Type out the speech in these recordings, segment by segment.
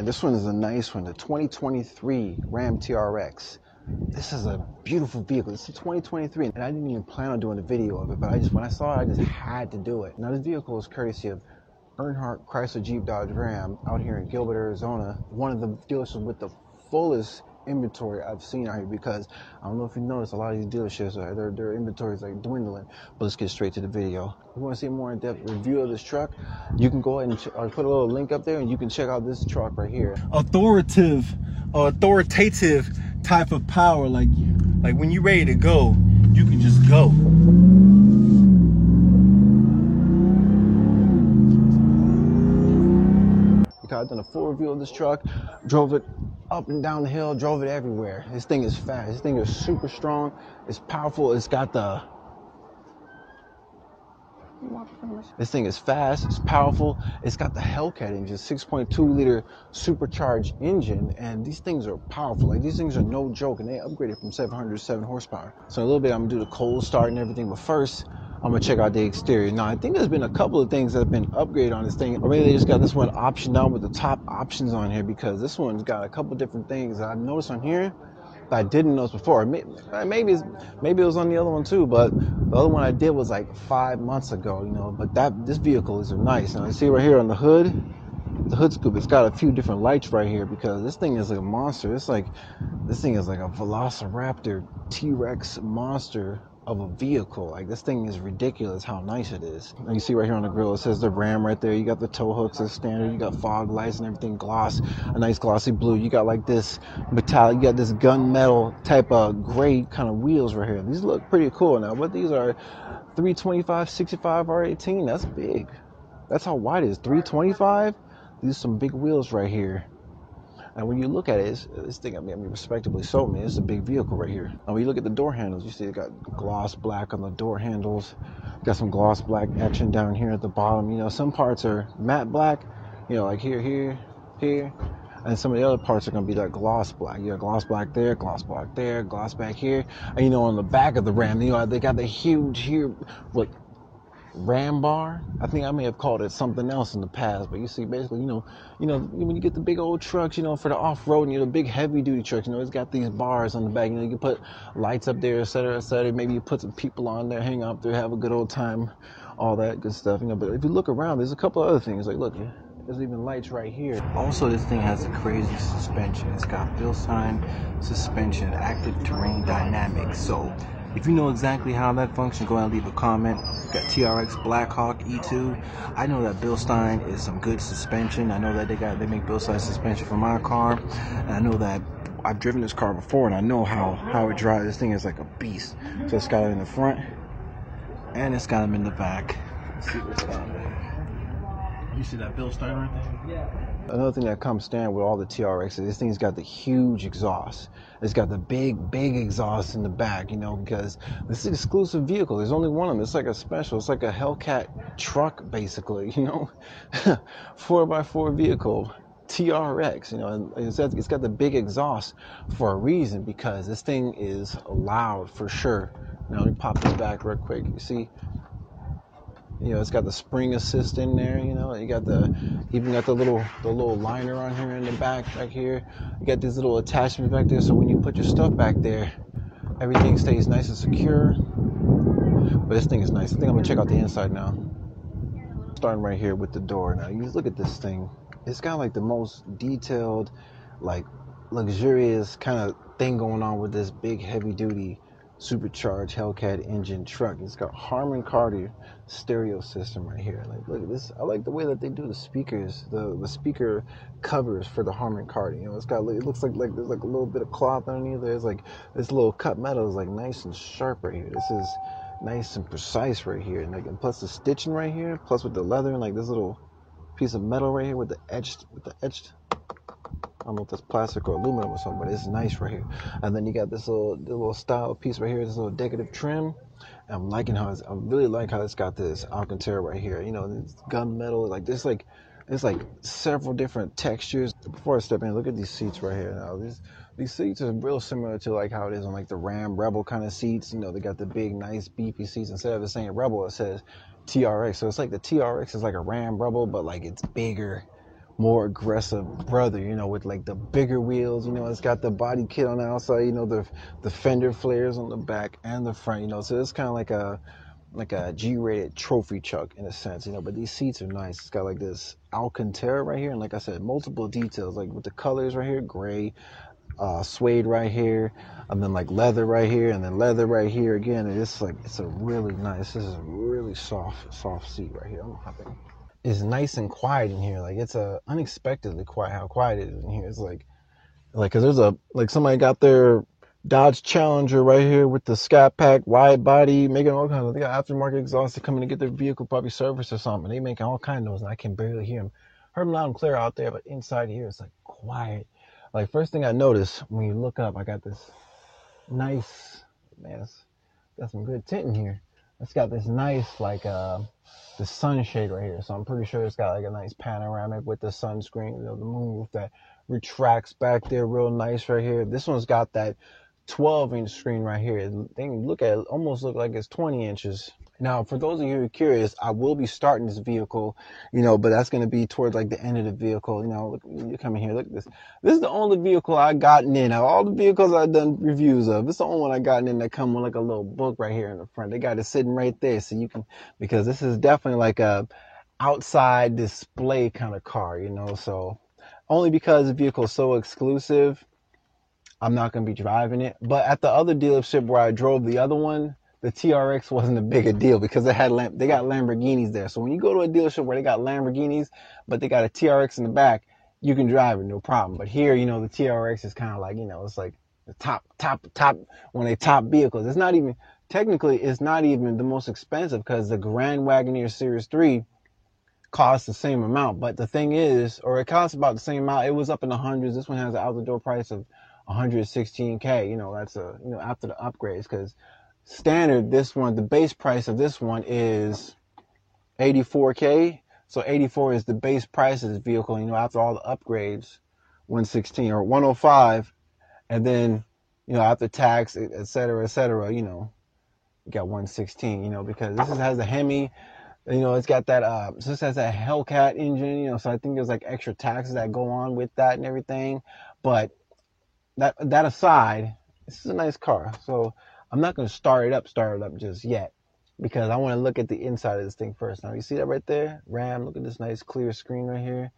this one is a nice one, the 2023 Ram TRX. This is a beautiful vehicle. This is 2023, and I didn't even plan on doing a video of it, but when I saw it, I just had to do it. Now, this vehicle is courtesy of Earnhardt Chrysler Jeep Dodge Ram out here in Gilbert, Arizona. One of the dealerships with the fullest inventory I've seen out here, because I don't know if you noticed, a lot of these dealerships, their inventory is like dwindling. But let's get straight to the video. If you want to see a more in-depth review of this truck, you can go ahead and I'll put a little link up there, and you can check out this truck right here. Authoritative type of power, like when you're ready to go, you can just go. I've done a full review of this truck, drove it up and down the hill, drove it everywhere. This thing is fast. This thing is super strong. It's powerful. It's got the... This thing is fast. It's powerful. It's got the Hellcat engine, 6.2 liter supercharged engine, and these things are powerful. Like, these things are no joke, and they upgraded from 700 to 7 horsepower. So in a little bit, I'm gonna do the cold start and everything, but first, I'm gonna check out the exterior. Now, I think there's been a couple of things that have been upgraded on this thing, or maybe they just got this one optioned out with the top options on here, because this one's got a couple different things that I've noticed on here that I didn't notice before. Maybe it was on the other one too, but the other one I did was like 5 months ago, you know. But this vehicle is nice. Now, you see right here on the hood scoop, it's got a few different lights right here, because this thing is like a monster. This thing is like a Velociraptor T-Rex monster of a vehicle. Like, this thing is ridiculous how nice it is. And you see right here on the grill, it says the Ram right there. You got the tow hooks as standard. You got fog lights and everything, gloss, a nice glossy blue. You got like this metallic, you got this gunmetal type of gray kind of wheels right here. These look pretty cool. Now, what these are, 325, 65 R18. That's big. That's how wide it is. 325. These are some big wheels right here. And when you look at it, this thing, I mean, respectably so, man, it's a big vehicle right here. Now, when you look at the door handles, you see it got gloss black on the door handles. Got some gloss black action down here at the bottom. You know, some parts are matte black, you know, like here. And some of the other parts are going to be like gloss black. You got gloss black there, gloss black there, gloss back here. And, you know, on the back of the Ram, you know, they got the huge here, what, Ram bar. I think I may have called it something else in the past, but you see, basically, you know, when you get the big old trucks, you know, for the off-road, you know, the big heavy-duty trucks, you know, it's got these bars on the back. You know, you can put lights up there, et cetera, et cetera. Maybe you put some people on there, hang out there, have a good old time, all that good stuff, you know. But if you look around, there's a couple of other things. Like, look, there's even lights right here. Also, this thing has a crazy suspension. It's got Bilstein suspension, active terrain dynamics. So if you know exactly how that functions, go ahead and leave a comment. Got TRX Blackhawk E2. I know that Bilstein is some good suspension. I know that they make Bilstein suspension for my car. And I know that I've driven this car before, and I know how it drives. This thing is like a beast. So it's got it in the front, and it's got them in the back. Let's see what's on there. You see that Bilstein right there? Yeah. Another thing that comes standard with all the TRXs, this thing's got the huge exhaust. It's got the big exhaust in the back, you know, because this is an exclusive vehicle. There's only one of them. It's like a special. It's like a Hellcat truck, basically, you know. 4x4 vehicle, TRX, you know, and it's got the big exhaust for a reason, because this thing is loud for sure. Now, let me pop this back real quick. You see? You know, it's got the spring assist in there, you know. You got even got the little liner on here in the back, back here. You got these little attachments back there, so when you put your stuff back there, everything stays nice and secure. But this thing is nice. I think I'm gonna check out the inside now. Starting right here with the door. Now, you look at this thing. It's got like the most detailed, like luxurious kind of thing going on with this big heavy-duty supercharged Hellcat engine truck. It's got Harman Kardon stereo system right here. Like, look at this. I like the way that they do the speakers, the speaker covers for the Harman Kardon. You know, it looks like there's like a little bit of cloth underneath. There's like this little cut metal is like nice and sharp right here. This is nice and precise right here. And plus the stitching right here, plus with the leather and like this little piece of metal right here with the etched. I don't know if that's plastic or aluminum or something, but it's nice right here. And then you got this little style piece right here, this little decorative trim. And I'm liking I really like how it's got this Alcantara right here. You know, this gunmetal, like this, like it's like several different textures. Before I step in, look at these seats right here. Now these seats are real similar to like how it is on like the Ram Rebel kind of seats. You know, they got the big, nice, beefy seats. Instead of it saying Rebel, it says TRX. So it's like the TRX is like a Ram Rebel, but like it's bigger, more aggressive brother, you know, with like the bigger wheels. You know, it's got the body kit on the outside, you know, the fender flares on the back and the front, you know, so it's kind of like a G-rated trophy truck in a sense, you know, but these seats are nice. It's got like this Alcantara right here, and like I said, multiple details, like with the colors right here, gray, suede right here, and then like leather right here, and then leather right here again. And it's like, it's a really nice, this is a really soft seat right here. I'm gonna hop in. It's nice and quiet in here. Like, it's unexpectedly quiet how quiet it is in here. It's like cause there's like somebody got their Dodge Challenger right here with the Scat Pack wide body, making all kinds of, they got aftermarket exhaust to come in to get their vehicle probably serviced or something. They making all kinds of noise and I can barely hear them. Heard them loud and clear out there, but inside here it's like quiet. Like, first thing I noticed when you look up, I got this nice, man, it's got some good tint in here. It's got this nice, like, the sunshade right here. So I'm pretty sure it's got like a nice panoramic with the sunscreen, you know, the moonroof that retracts back there real nice right here. This one's got that 12-inch screen right here. They look at it, almost look like it's 20 inches. Now, for those of you who are curious, I will be starting this vehicle, you know, but that's going to be towards like the end of the vehicle. You know, look, you come in here, look at this. This is the only vehicle I gotten in. Of all the vehicles I've done reviews of, this is the only one I gotten in that come with like a little book right here in the front. They got it sitting right there so you can, because this is definitely like a outside display kind of car, you know, so only because the vehicle is so exclusive, I'm not going to be driving it. But at the other dealership where I drove the other one, the TRX wasn't a bigger deal because they got Lamborghinis there. So when you go to a dealership where they got Lamborghinis, but they got a TRX in the back, you can drive it, no problem. But here, you know, the TRX is kind of like, you know, it's like the top, one of the top vehicles. It's not even, technically, it's not even the most expensive because the Grand Wagoneer Series 3 costs the same amount. But the thing is, or it costs about the same amount. It was up in the hundreds. This one has an out-the-door price of $116K. You know, that's after the upgrades, because standard, this one, the base price of this one is $84K. So 84 is the base price of this vehicle. You know, after all the upgrades, 116 or 105, and then, you know, after tax, et cetera, you know, you got 116. You know, because this has a Hemi. You know, it's got that, so this has that Hellcat engine, you know, so I think there's like extra taxes that go on with that and everything. But that aside, this is a nice car. So I'm not going to start it up just yet, because I want to look at the inside of this thing first. Now, you see that right there? Ram, look at this nice clear screen right here.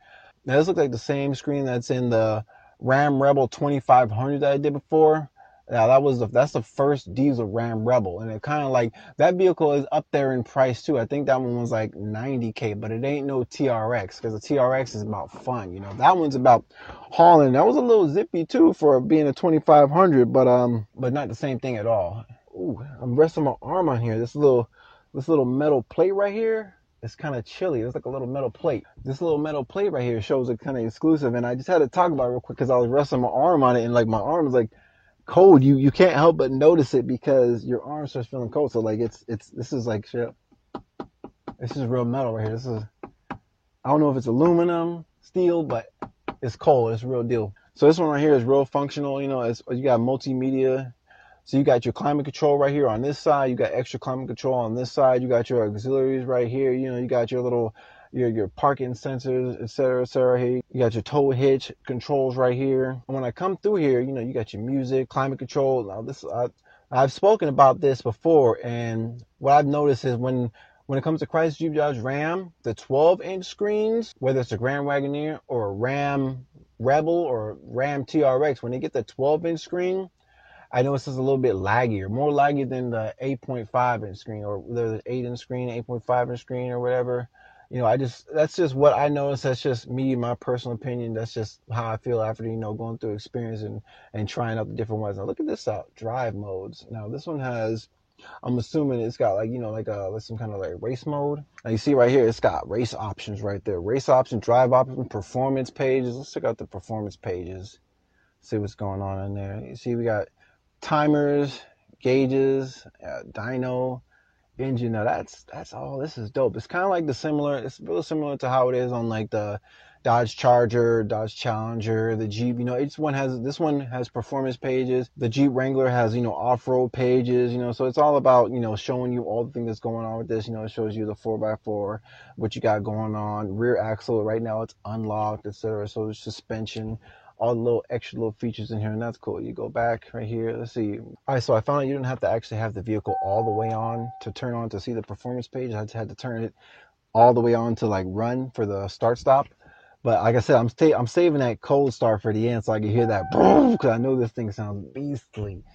Now, this looks like the same screen that's in the Ram Rebel 2500 that I did before. Now, that's the first diesel Ram Rebel, and it kind of like, that vehicle is up there in price too. I think that one was like $90K, but it ain't no TRX, because the TRX is about fun, you know. That one's about hauling. That was a little zippy too for being a 2500, but not the same thing at all. Ooh, I'm resting my arm on here. This little metal plate right here, it's kind of chilly. It's like a little metal plate. This little metal plate right here shows it kind of exclusive, and I just had to talk about it real quick because I was resting my arm on it, and like my arm is like cold. You can't help but notice it because your arm starts feeling cold. So like this is like shit. This is real metal right here. This is, I don't know if it's aluminum, steel, but it's cold. It's a real deal. So this one right here is real functional. You know, you got multimedia. So you got your climate control right here on this side. You got extra climate control on this side. You got your auxiliaries right here. You know, you got your little, your parking sensors, et cetera, here. You got your tow hitch controls right here. And when I come through here, you know, you got your music, climate control. Now I've spoken about this before, and what I've noticed is when it comes to Chrysler Jeep Dodge Ram, the 12-inch screens, whether it's a Grand Wagoneer or a Ram Rebel or Ram TRX, when they get the 12-inch screen, I know it's just a little bit laggier, more laggy than the 8.5-inch screen, or whether the 8-inch screen, 8.5-inch screen, or whatever. You know, that's just what I noticed. That's just me, my personal opinion. That's just how I feel after, you know, going through experience and trying out the different ones. Now, look at this out, drive modes. Now, this one has, I'm assuming it's got like, you know, like some kind of like race mode. Now, you see right here, it's got race options right there. Race options, drive options, performance pages. Let's check out the performance pages. See what's going on in there. You see we got timers, gauges, dyno, engine. Now that's all. This is dope. It's kind of like it's real similar to how it is on like the Dodge Charger, Dodge Challenger, the Jeep. This one has performance pages. The Jeep Wrangler has, off-road pages, so it's all about, showing you all the things that's going on with this. It shows you the 4x4, what you got going on, rear axle. Right now it's unlocked, etc. So there's suspension, all the little extra little features in here, and that's cool. You go back right here. Let's see. All right, so I found out you didn't have to actually have the vehicle all the way on to turn on to see the performance page. I just had to turn it all the way on to like run for the start stop. But like I said, I'm saving that cold start for the end so I can hear that boom, because I know this thing sounds beastly.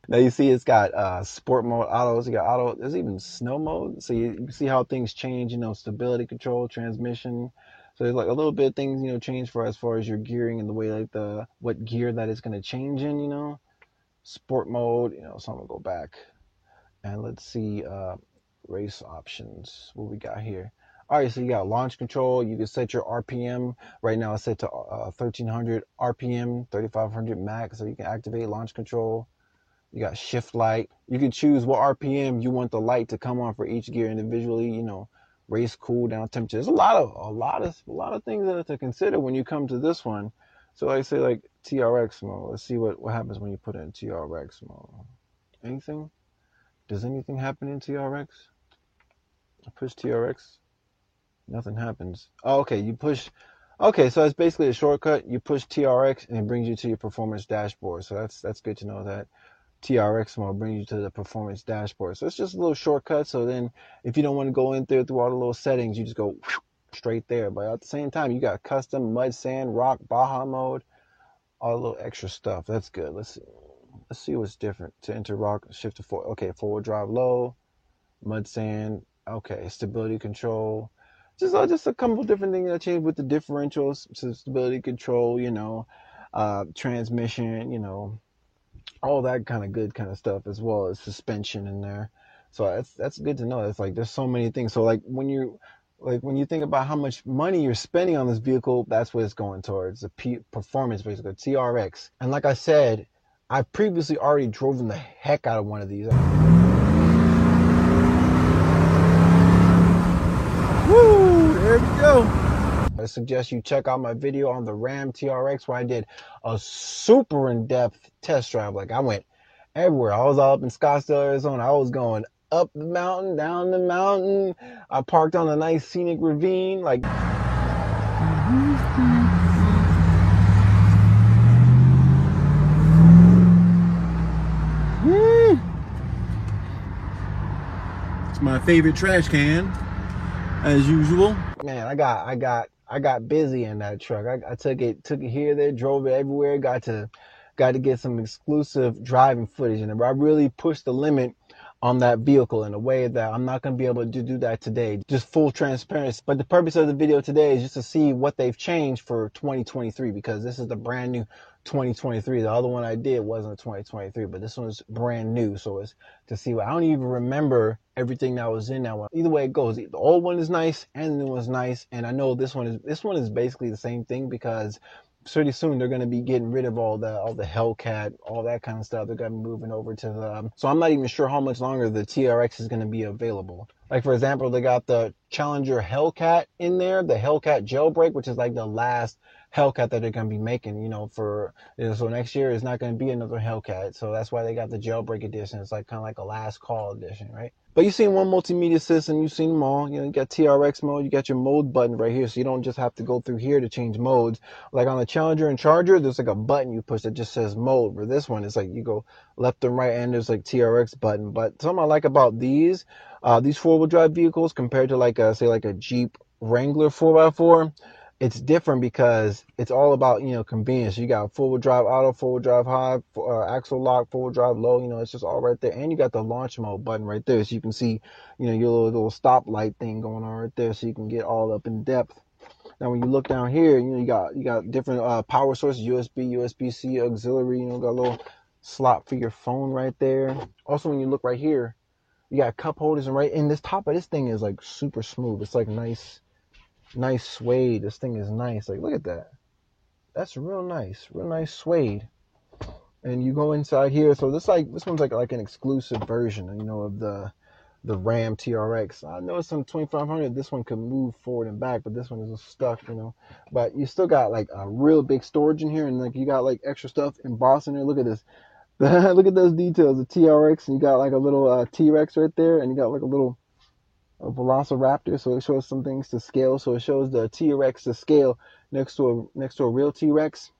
Now you see it's got sport mode, auto. You got auto. There's even snow mode. So you see how things change. Stability control, transmission. So there's like a little bit of things change for as far as your gearing and the way like what gear that it's gonna change in. Sport mode. So I'm gonna go back and let's see race options. What we got here? All right, so you got launch control. You can set your RPM. Right now it's set to 1300 RPM, 3500 max, so you can activate launch control. You got shift light. You can choose what RPM you want the light to come on for each gear individually. Race cool down temperature. There's a lot of things to consider when you come to this one. So I say like TRX mode. Let's see what happens when you put it in TRX mode. Anything? Does anything happen in TRX? I push TRX. Nothing happens. Oh, okay, you push. Okay, so it's basically a shortcut. You push TRX and it brings you to your performance dashboard. So that's good to know that TRX mode brings you to the performance dashboard. So it's just a little shortcut. So then if you don't want to go in there through all the little settings, you just go straight there. But at the same time, you got custom, mud, sand, rock, Baja mode, all the little extra stuff. That's good. Let's see what's different. To enter rock, shift to forward. Okay, forward drive low, mud, sand. Okay, stability control. Just a couple different things that change with the differentials, so stability control, transmission, all that kind of good kind of stuff, as well as suspension in there. So that's good to know. It's like there's so many things. So like when you think about how much money you're spending on this vehicle, that's what it's going towards, the performance, basically TRX. And like I said, I previously already driven the heck out of one of these. Woo! There we go. I suggest you check out my video on the Ram TRX where I did a super in-depth test drive. Like I went everywhere. I was all up in Scottsdale, Arizona. I was going up the mountain, down the mountain. I parked on a nice scenic ravine. Like it's my favorite trash can. As usual. Man, I got busy in that truck. I took it here, there, drove it everywhere. Got to get some exclusive driving footage in it. I really pushed the limit on that vehicle in a way that I'm not going to be able to do that today. Just full transparency. But the purpose of the video today is just to see what they've changed for 2023, because this is the brand new 2023. The other one I did wasn't 2023, but this one's brand new. So it's to see what I don't even remember everything that was in that one. Either way it goes, the old one is nice and the new one's nice. And I know this one is basically the same thing, because pretty soon they're going to be getting rid of all the Hellcat, all that kind of stuff. They're going to be moving over to the, so I'm not even sure how much longer the TRX is going to be available. Like for example, they got the Challenger Hellcat in there, the Hellcat Jailbreak, which is like the last Hellcat that they're going to be making, so next year is not going to be another Hellcat. So that's why they got the Jailbreak edition. It's like kind of like a last call edition, right? But you've seen one multimedia system, you've seen them all. You got TRX mode, you got your mode button right here, so you don't just have to go through here to change modes. Like on the Challenger and Charger, there's like a button you push that just says mode. For this one, it's like you go left and right, and there's like TRX button. But something I like about these four-wheel drive vehicles compared to like say like a Jeep Wrangler 4x4, it's different because it's all about, convenience. You got four-wheel drive auto, four-wheel drive high, axle lock, four-wheel drive low, it's just all right there. And you got the launch mode button right there. So you can see, your little stoplight thing going on right there, so you can get all up in depth. Now, when you look down here, you got different power sources, USB, USB-C, auxiliary, got a little slot for your phone right there. Also, when you look right here, you got cup holders, and this top of this thing is like super smooth. It's like nice suede. This thing is nice. Like, look at that. That's real nice suede. And you go inside here. So this one's like an exclusive version, of the the Ram TRX. I know it's on 2500. This one could move forward and back, but this one is stuck, you know. But you still got like a real big storage in here, and like you got like extra stuff embossed in there. Look at this. Look at those details. The TRX, and you got like a little T-Rex right there, and you got like a Velociraptor. So it shows some things to scale. So it shows the T-Rex to scale next to a real T-Rex.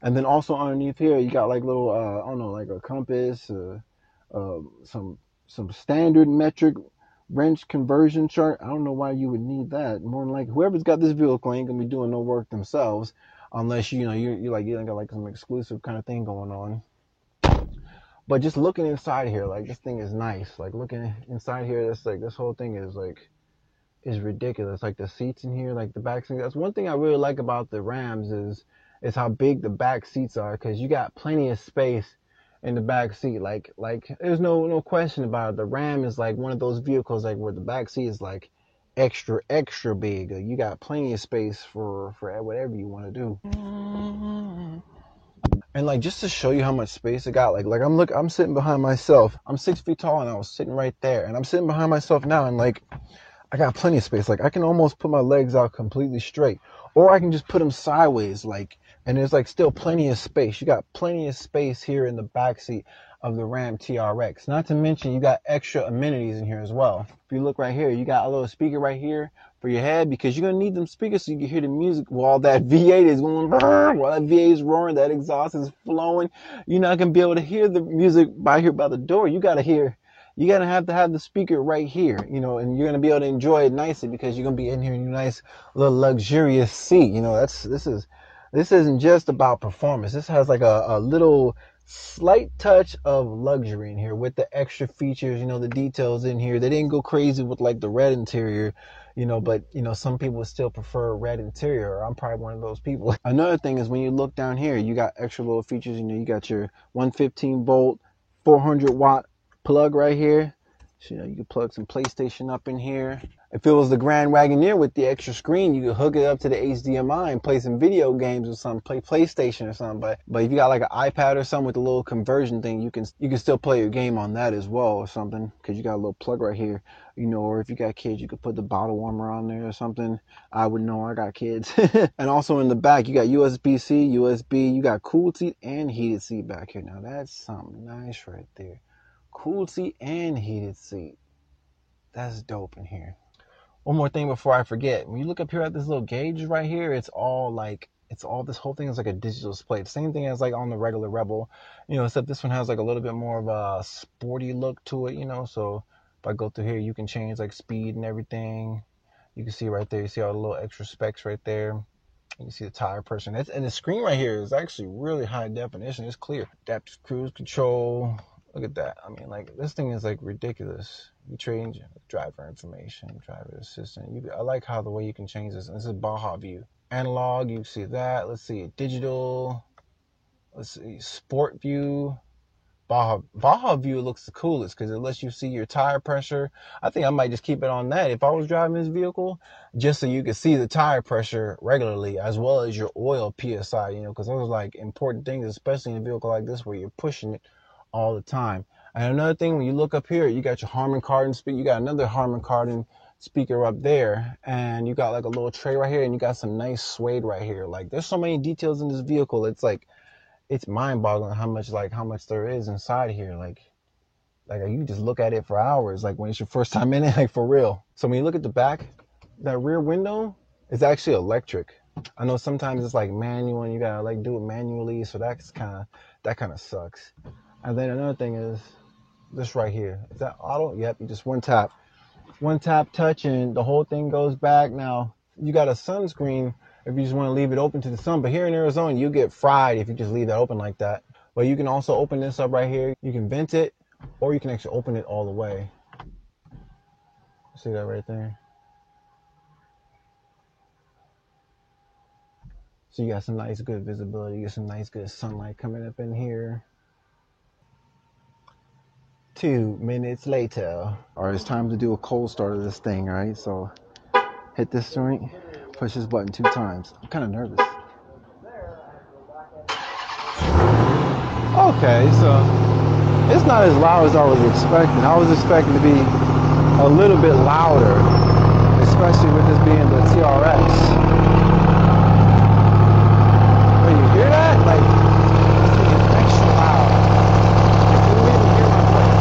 And then also underneath here, you got like little I don't know, like a compass, some standard metric wrench conversion chart. I don't know why you would need that. More than like whoever's got this vehicle ain't gonna be doing no work themselves, unless you got like some exclusive kind of thing going on. But just looking inside here, like this thing is nice. Like looking inside here, that's like this whole thing is ridiculous. Like the seats in here, like the back seats. That's one thing I really like about the Rams is how big the back seats are, because you got plenty of space in the back seat. Like there's no question about it. The Ram is like one of those vehicles like where the back seat is like extra big. Like, you got plenty of space for whatever you want to do. And like just to show you how much space it got, like I'm sitting behind myself. I'm 6 feet tall and I was sitting right there, and I'm sitting behind myself now, and like I got plenty of space. Like I can almost put my legs out completely straight, or I can just put them sideways, like, and there's like still plenty of space. You got plenty of space here in the back seat of the Ram TRX. Not to mention you got extra amenities in here as well. If you look right here, you got a little speaker right here for your head, because you're gonna need them speakers so you can hear the music while that V8 is going, while that V8 is roaring, that exhaust is flowing. You're not gonna be able to hear the music by the door. You gotta have to have the speaker right here, you know, and you're gonna be able to enjoy it nicely because you're gonna be in here in your nice little luxurious seat. You know, this isn't just about performance. This has like a little slight touch of luxury in here with the extra features, you know, the details in here. They didn't go crazy with like the red interior, you know, but you know, some people still prefer red interior. I'm probably one of those people. Another thing is when you look down here, you got extra little features. You know, you got your 115 volt, 400 watt plug right here. So, you know, you can plug some PlayStation up in here. If it was the Grand Wagoneer with the extra screen, you could hook it up to the HDMI and play some video games or something, play PlayStation or something. But if you got like an iPad or something with a little conversion thing, you can still play your game on that as well or something, because you got a little plug right here, you know. Or if you got kids, you could put the bottle warmer on there or something. I would know, I got kids. And also in the back, you got USB-C, USB, you got cooled seat and heated seat back here. Now that's something nice right there. Cooled seat and heated seat. That's dope in here. One more thing before I forget. When you look up here at this little gauge right here, this whole thing is like a digital display. The same thing as like on the regular Rebel, you know, except this one has like a little bit more of a sporty look to it, you know. So if I go through here, you can change like speed and everything. You can see right there, you see all the little extra specs right there. You can see the tire pressure. And the screen right here is actually really high definition. It's clear. Adaptive cruise control. Look at that. I mean, like, this thing is like ridiculous. You change driver information, driver assistant. I like how the way you can change this. And this is Baja View. Analog, you see that. Let's see, digital. Let's see, sport view. Baja View looks the coolest because it lets you see your tire pressure. I think I might just keep it on that if I was driving this vehicle, just so you could see the tire pressure regularly, as well as your oil PSI, you know, because those are like important things, especially in a vehicle like this where you're pushing it all the time. And another thing, when you look up here, you got your Harman Kardon speaker. You got another Harman Kardon speaker up there, and you got like a little tray right here, and you got some nice suede right here. Like, there's so many details in this vehicle. It's like, it's mind-boggling how much there is inside here. Like you just look at it for hours. Like when it's your first time in it, like for real. So when you look at the back, that rear window is actually electric. I know sometimes it's like manual, and you gotta like do it manually, so that kind of sucks. And then another thing is this right here. Is that auto? Yep, you just one tap touch, and the whole thing goes back. Now, you got a sunscreen if you just want to leave it open to the sun. But here in Arizona, you get fried if you just leave that open like that. But you can also open this up right here. You can vent it, or you can actually open it all the way. See that right there? So you got some nice, good visibility. You get some nice, good sunlight coming up in here. 2 minutes later. All right, it's time to do a cold start of this thing, all right? So hit this joint, push this button 2 times. I'm kind of nervous. Okay, so it's not as loud as I was expecting. I was expecting to be a little bit louder, especially with this being the TRX. When you hear that, like, this thing is extra loud. Like, you don't even hear my voice.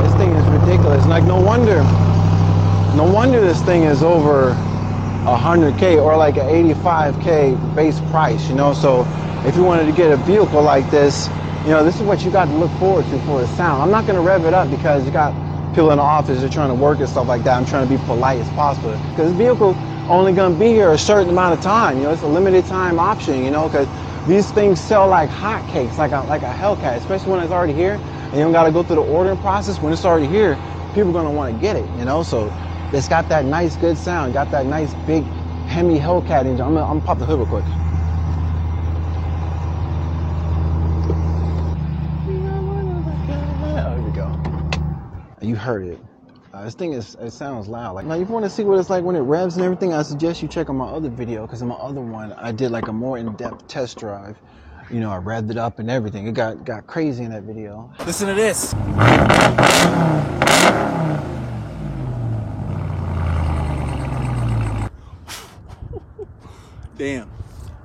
This thing is ridiculous. Like, no wonder this thing is over 100K or like an 85K base price, you know. So if you wanted to get a vehicle like this, you know, this is what you got to look forward to for the sound. I'm not going to rev it up because you got people in the office, they're trying to work and stuff like that. I'm trying to be polite as possible because this vehicle only going to be here a certain amount of time. You know, it's a limited time option, you know, because these things sell like hotcakes, like a Hellcat, especially when it's already here and you don't got to go through the ordering process. When it's already here, people are going to want to get it, you know. So it's got that nice, good sound, got that nice big Hemi Hellcat engine. I'm gonna pop the hood real quick. Oh, here we go. You heard it. This thing it sounds loud. Like, now, if you want to see what it's like when it revs and everything, I suggest you check out my other video, because in my other one, I did like a more in-depth test drive. You know, I revved it up and everything. It got crazy in that video. Listen to this. Damn.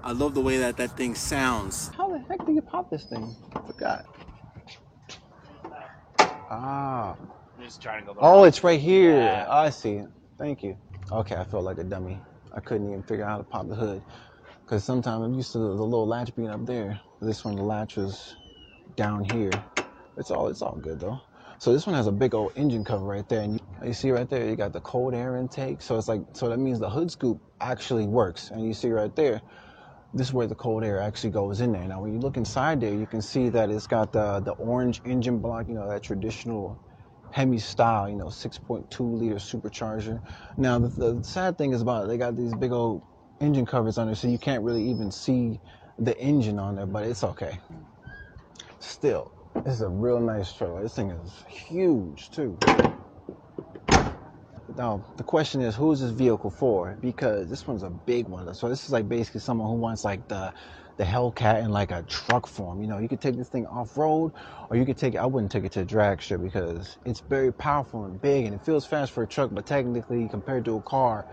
I love the way that thing sounds. How the heck do you pop this thing? I forgot. Ah. Just trying to go. Oh, it's right here. Yeah. Oh, I see. Thank you. Okay, I felt like a dummy. I couldn't even figure out how to pop the hood. Because sometimes I'm used to the little latch being up there. This one, the latch was down here. It's all good though. So this one has a big old engine cover right there. And you see right there, you got the cold air intake. So it's like, so that means the hood scoop actually works. And you see right there, this is where the cold air actually goes in there. Now, when you look inside there, you can see that it's got the orange engine block, you know, that traditional Hemi style, you know, 6.2 liter supercharger. Now, the sad thing is about it, they got these big old engine covers on there, so you can't really even see the engine on there, but it's okay. Still, this is a real nice trailer. This thing is huge too. Now, the question is, who is this vehicle for? Because this one's a big one. So this is like basically someone who wants like the Hellcat in like a truck form. You know, you could take this thing off-road, or you could take it, I wouldn't take it to a drag strip because it's very powerful and big and it feels fast for a truck, but technically compared to a car,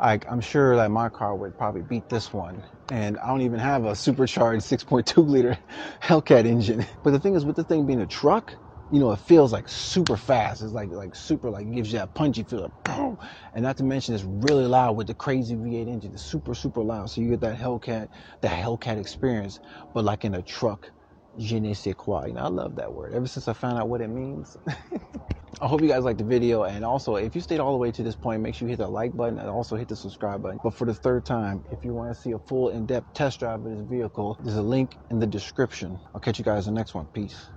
I'm sure that my car would probably beat this one. And I don't even have a supercharged 6.2 liter Hellcat engine. But the thing is, with the thing being a truck, you know, it feels like super fast. It's like super, like gives you that punchy feel, like, boom. And not to mention it's really loud with the crazy V8 engine. It's super, super loud. So you get that Hellcat experience, but like in a truck, je ne sais quoi. You know, I love that word. Ever since I found out what it means. I hope you guys liked the video, and also if you stayed all the way to this point, make sure you hit the like button and also hit the subscribe button. But for the third time, if you want to see a full in-depth test drive of this vehicle, there's a link in the description. I'll catch you guys in the next one. Peace.